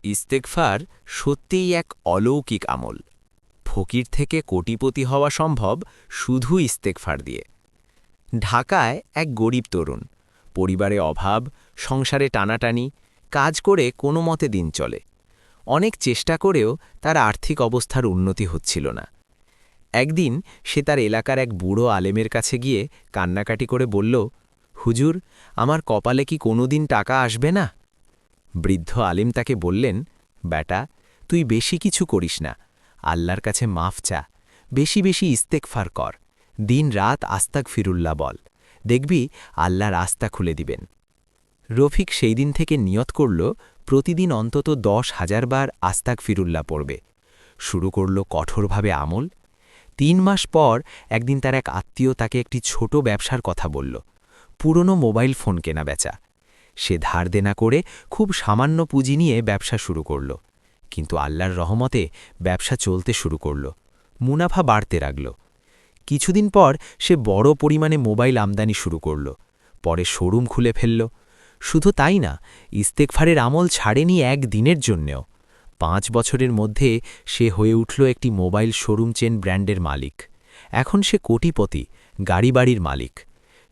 ইস্তেগফার সত্যিই এক অলৌকিক আমল। ফকির থেকে কোটিপতি হওয়া সম্ভব শুধু ইস্তেগফার দিয়ে। ঢাকায় এক গরিব তরুণ, পরিবারে অভাব, সংসারে টানাটানি, কাজ করে কোনো মতে দিন চলে। অনেক চেষ্টা করেও তার আর্থিক অবস্থার উন্নতি হচ্ছিল না। একদিন সে তার এলাকার এক বুড়ো আলেমের কাছে গিয়ে কান্নাকাটি করে বলল, হুজুর, আমার কপালে কি কোনোদিন টাকা আসবে না? বৃদ্ধ আলিম তাকে বললেন, বেটা, তুই বেশি কিছু করিস না, আল্লাহর কাছে মাফ চা, বেশি বেশি ইস্তেগফার কর, দিন রাত আস্তাগফিরুল্লাহ বল, দেখবি আল্লাহ রাস্তা খুলে দিবেন। রফিক সেই দিন থেকে নিয়ত করল প্রতিদিন অন্তত 10,000 বার আস্তাগফিরুল্লাহ পড়বে। শুরু করল কঠোরভাবে আমল। 3 মাস পর একদিন তার এক আত্মীয় তাকে একটি ছোট ব্যবসার কথা বলল, পুরনো মোবাইল ফোন কেনা বেচা। সে ধার দেনা করে খুব সামান্য পুঁজি নিয়ে ব্যবসা শুরু করল, কিন্তু আল্লাহর রহমতে ব্যবসা চলতে শুরু করল, মুনাফা বাড়তে লাগল। কিছুদিন পর সে বড় পরিমাণে মোবাইল আমদানি শুরু করল, পরে শোরুম খুলে ফেলল। শুধু তাই না, ইস্তেগফারের আমল ছাড়েনি একদিনের জন্যেও। 5 বছরের মধ্যে সে হয়ে উঠল একটি মোবাইল শোরুম চেন ব্র্যান্ডের মালিক। এখন সে কোটিপতি, গাড়ি-বাড়ির মালিক।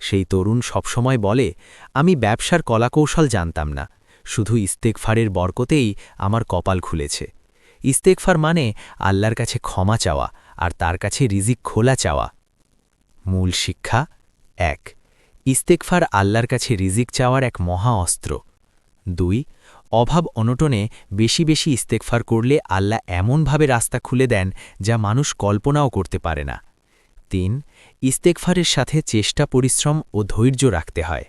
সেই তরুণ সবসময় বলে, আমি ব্যবসার কলাকৌশল জানতাম না, শুধু ইস্তেগফারের বরকতেই আমার কপাল খুলেছে। ইস্তেগফার মানে আল্লাহর কাছে ক্ষমা চাওয়া আর তার কাছে রিজিক খোলা চাওয়া। মূল শিক্ষা 1, ইস্তেগফার আল্লাহর কাছে রিজিক চাওয়ার এক মহা অস্ত্র। 2, অভাব অনটনে বেশি বেশি ইস্তেগফার করলে আল্লাহ এমনভাবে রাস্তা খুলে দেন যা মানুষ কল্পনাও করতে পারে না। 3, ইস্তেগফারের সাথে চেষ্টা, পরিশ্রম ও ধৈর্য রাখতে হয়।